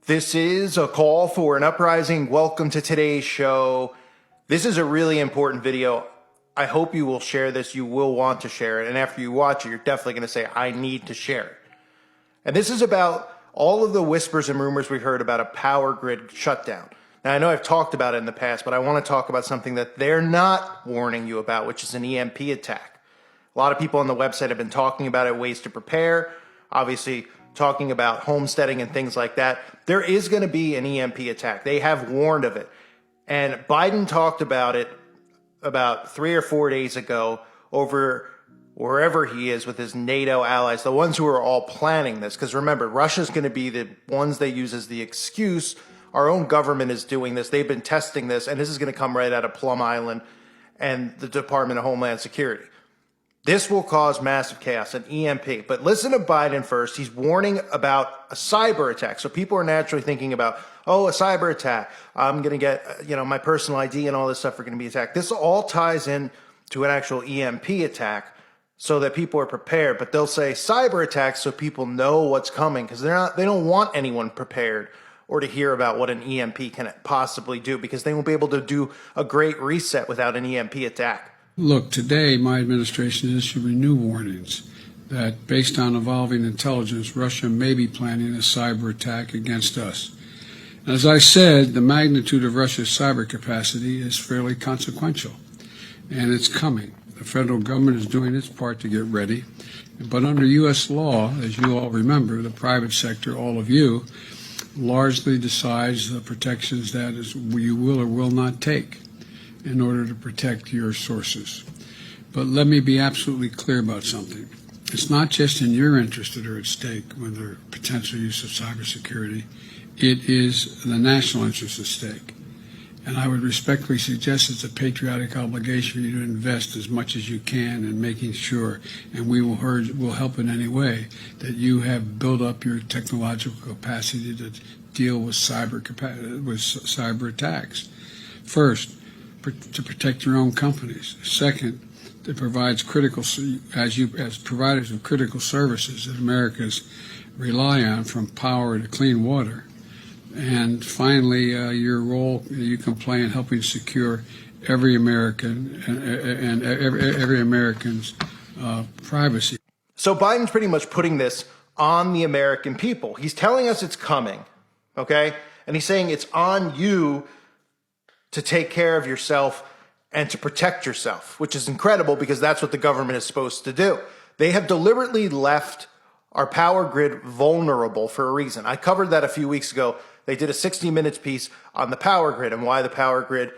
This is a call for an uprising. Welcome to today's show. This is a really important video. I hope you will share this. You will want to share it. And after you watch it, you're definitely going to say, I need to share it. And this is about all of the whispers and rumors we heard about a power grid shutdown. Now, I know I've talked about it in the past, but I want to talk about something that they're not warning you about, which is an EMP attack. A lot of people on the website have been talking about it, ways to prepare, obviously talking about homesteading and things like that. There is going to be an EMP attack. They have warned of it. And Biden talked about it about 3 or 4 days ago over wherever he is with his NATO allies, the ones who are all planning this. Because remember, Russia's going to be the ones they use as the excuse. Our own government is doing this. They've been testing this, and this is going to come right out of Plum Island and the Department of Homeland Security. This will cause massive chaos, an EMP. But listen to Biden first. He's warning about a cyber attack. So people are naturally thinking about, oh, a cyber attack. I'm going to get, my personal ID and all this stuff are going to be attacked. This all ties in to an actual EMP attack so that people are prepared. But they'll say cyber attacks so people know what's coming because they don't want anyone prepared or to hear about what an EMP can possibly do because they won't be able to do a great reset without an EMP attack. Look, today my administration is issuing new warnings that based on evolving intelligence, Russia may be planning a cyber attack against us. As I said, the magnitude of Russia's cyber capacity is fairly consequential, and it's coming. The federal government is doing its part to get ready, but under U.S. law, as you all remember, the private sector, all of you, largely decides the protections that you will or will not take in order to protect your sources. But let me be absolutely clear about something. It's not just in your interest that are at stake with the potential use of cybersecurity. It is the national interest at stake. And I would respectfully suggest it's a patriotic obligation for you to invest as much as you can in making sure, and we will help in any way, that you have built up your technological capacity to deal with cyber attacks. First, to protect your own companies. Second, it provides as providers of critical services that Americans rely on, from power to clean water. And finally, your role you can play in helping secure every American and every American's privacy. So Biden's pretty much putting this on the American people. He's telling us it's coming, okay? And he's saying it's on you to take care of yourself and to protect yourself, which is incredible because that's what the government is supposed to do. They have deliberately left our power grid vulnerable for a reason. I covered that a few weeks ago. They did a 60 Minutes piece on the power grid and why the power grid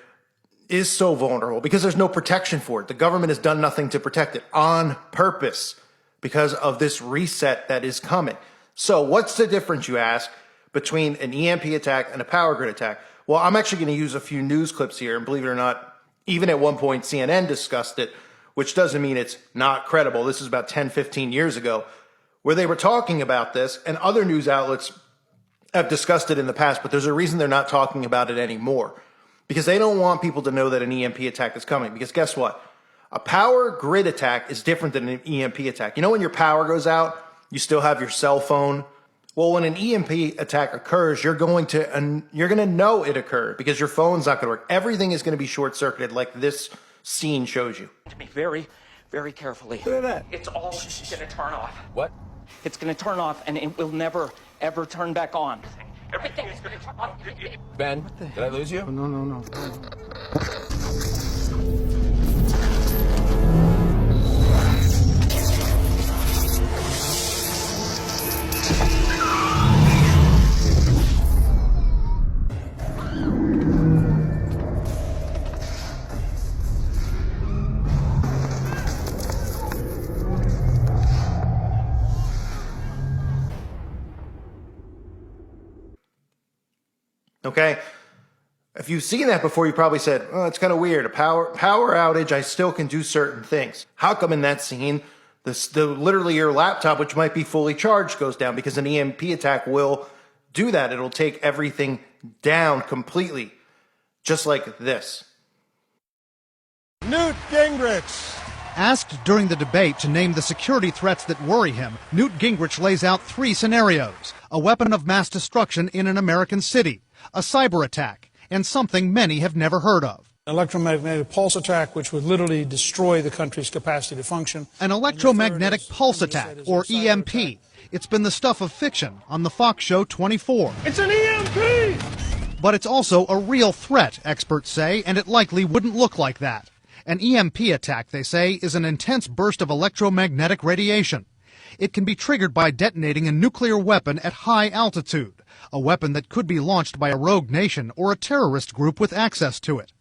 is so vulnerable, because there's no protection for it. The government has done nothing to protect it on purpose because of this reset that is coming. So what's the difference, you ask, between an EMP attack and a power grid attack? Well, I'm actually going to use a few news clips here, and believe it or not, even at one point CNN discussed it, which doesn't mean it's not credible. This is about 10, 15 years ago, where they were talking about this, and other news outlets have discussed it in the past, but there's a reason they're not talking about it anymore, because they don't want people to know that an EMP attack is coming. Because guess what? A power grid attack is different than an EMP attack. You know when your power goes out, you still have your cell phone? Well, when an EMP attack occurs, you're going to know it occurred because your phone's not going to work. Everything is going to be short-circuited, like this scene shows you. To be very, very carefully. Look at that. It's all going to turn off. What? It's going to turn off, and it will never, ever turn back on. Everything is going to turn off. Ben, did I lose you? No. Okay? If you've seen that before, you probably said, oh, it's kind of weird. A power outage, I still can do certain things. How come in that scene, literally your laptop, which might be fully charged, goes down? Because an EMP attack will do that. It'll take everything down completely, just like this. Newt Gingrich Asked during the debate to name the security threats that worry him, Newt Gingrich lays out 3 scenarios: a weapon of mass destruction in an American city, a cyber attack, and something many have never heard of. Electromagnetic pulse attack, which would literally destroy the country's capacity to function. An electromagnetic pulse attack, or EMP. It's been the stuff of fiction on the Fox show 24. It's an EMP! But it's also a real threat, experts say, and it likely wouldn't look like that. An EMP attack, they say, is an intense burst of electromagnetic radiation. It can be triggered by detonating a nuclear weapon at high altitude, a weapon that could be launched by a rogue nation or a terrorist group with access to it.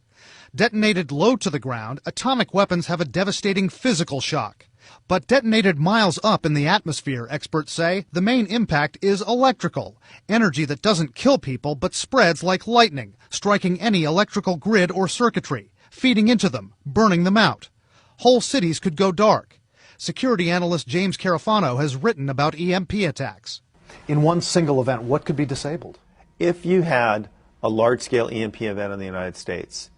Detonated low to the ground, atomic weapons have a devastating physical shock. But detonated miles up in the atmosphere, experts say, the main impact is electrical, energy that doesn't kill people but spreads like lightning, striking any electrical grid or circuitry, feeding into them, burning them out. Whole cities could go dark. Security analyst James Carafano has written about EMP attacks. In one single event, what could be disabled? If you had a large-scale EMP event in the United States,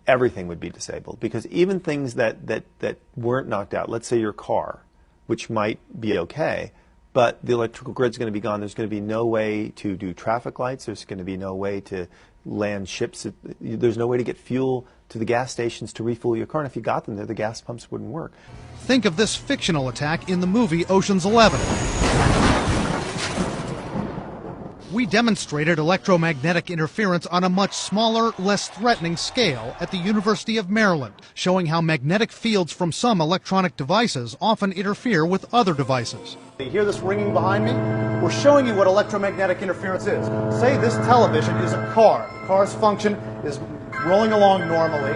everything would be disabled, because even things that weren't knocked out, let's say your car, which might be okay, but the electrical grid's going to be gone. There's going to be no way to do traffic lights. There's going to be no way to land ships. There's no way to get fuel to the gas stations to refuel your car. And if you got them there, the gas pumps wouldn't work. Think of this fictional attack in the movie Ocean's 11. We demonstrated electromagnetic interference on a much smaller, less threatening scale at the University of Maryland, showing how magnetic fields from some electronic devices often interfere with other devices. You hear this ringing behind me? We're showing you what electromagnetic interference is. Say this television is a car. The car's function is rolling along normally.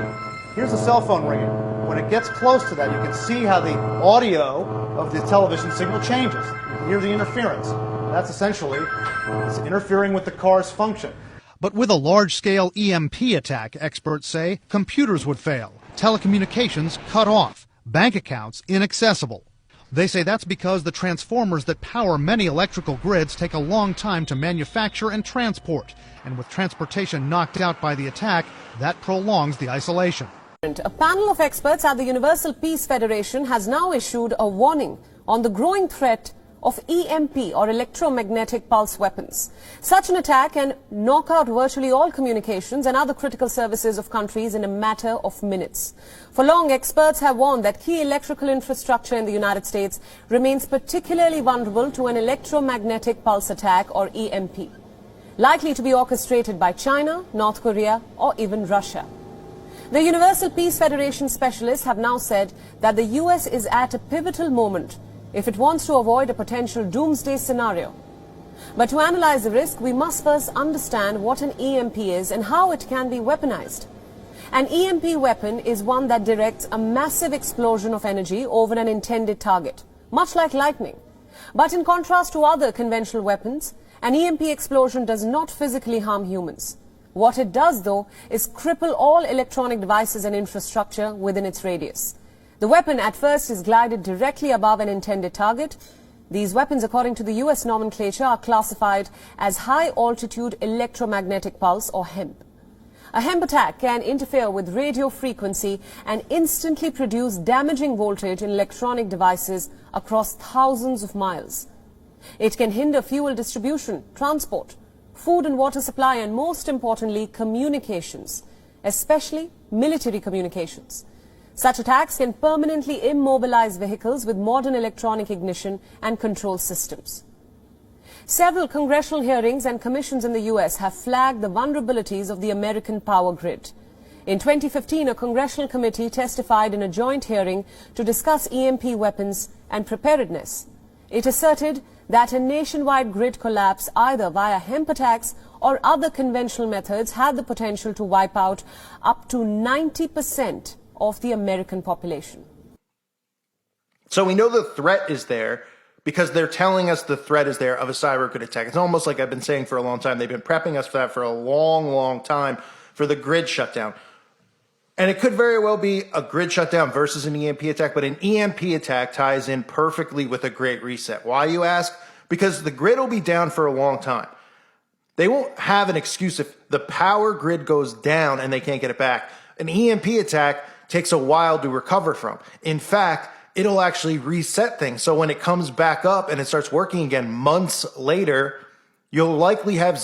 Here's the cell phone ringing. When it gets close to that, you can see how the audio of the television signal changes. You can hear the interference. That's essentially, it's interfering with the car's function. But with a large-scale EMP attack, experts say, computers would fail, telecommunications cut off, bank accounts inaccessible. They say that's because the transformers that power many electrical grids take a long time to manufacture and transport. And with transportation knocked out by the attack, that prolongs the isolation. A panel of experts at the Universal Peace Federation has now issued a warning on the growing threat of EMP, or electromagnetic pulse weapons. Such an attack can knock out virtually all communications and other critical services of countries in a matter of minutes. For long, experts have warned that key electrical infrastructure in the United States remains particularly vulnerable to an electromagnetic pulse attack, or EMP, likely to be orchestrated by China, North Korea, or even Russia. The Universal Peace Federation specialists have now said that the US is at a pivotal moment if it wants to avoid a potential doomsday scenario. But to analyze the risk, we must first understand what an EMP is and how it can be weaponized. An EMP weapon is one that directs a massive explosion of energy over an intended target, much like lightning. But in contrast to other conventional weapons, an EMP explosion does not physically harm humans. What it does, though, is cripple all electronic devices and infrastructure within its radius. The weapon at first is glided directly above an intended target. These weapons, according to the US nomenclature, are classified as high-altitude electromagnetic pulse, or HEMP. A HEMP attack can interfere with radio frequency and instantly produce damaging voltage in electronic devices across thousands of miles. It can hinder fuel distribution, transport, food and water supply, and most importantly, communications, especially military communications. Such attacks can permanently immobilize vehicles with modern electronic ignition and control systems. Several congressional hearings and commissions in the US have flagged the vulnerabilities of the American power grid. In 2015, a congressional committee testified in a joint hearing to discuss EMP weapons and preparedness. It asserted that a nationwide grid collapse, either via HEMP attacks or other conventional methods, had the potential to wipe out up to 90% of the American population. So we know the threat is there because they're telling us the threat is there of a cyber grid attack. It's almost like I've been saying for a long time. They've been prepping us for that for a long, long time, for the grid shutdown. And it could very well be a grid shutdown versus an EMP attack, but an EMP attack ties in perfectly with a great reset. Why, you ask? Because the grid will be down for a long time. They won't have an excuse if the power grid goes down and they can't get it back. An EMP attack takes a while to recover from. In fact, it'll actually reset things. So when it comes back up and it starts working again months later, you'll likely have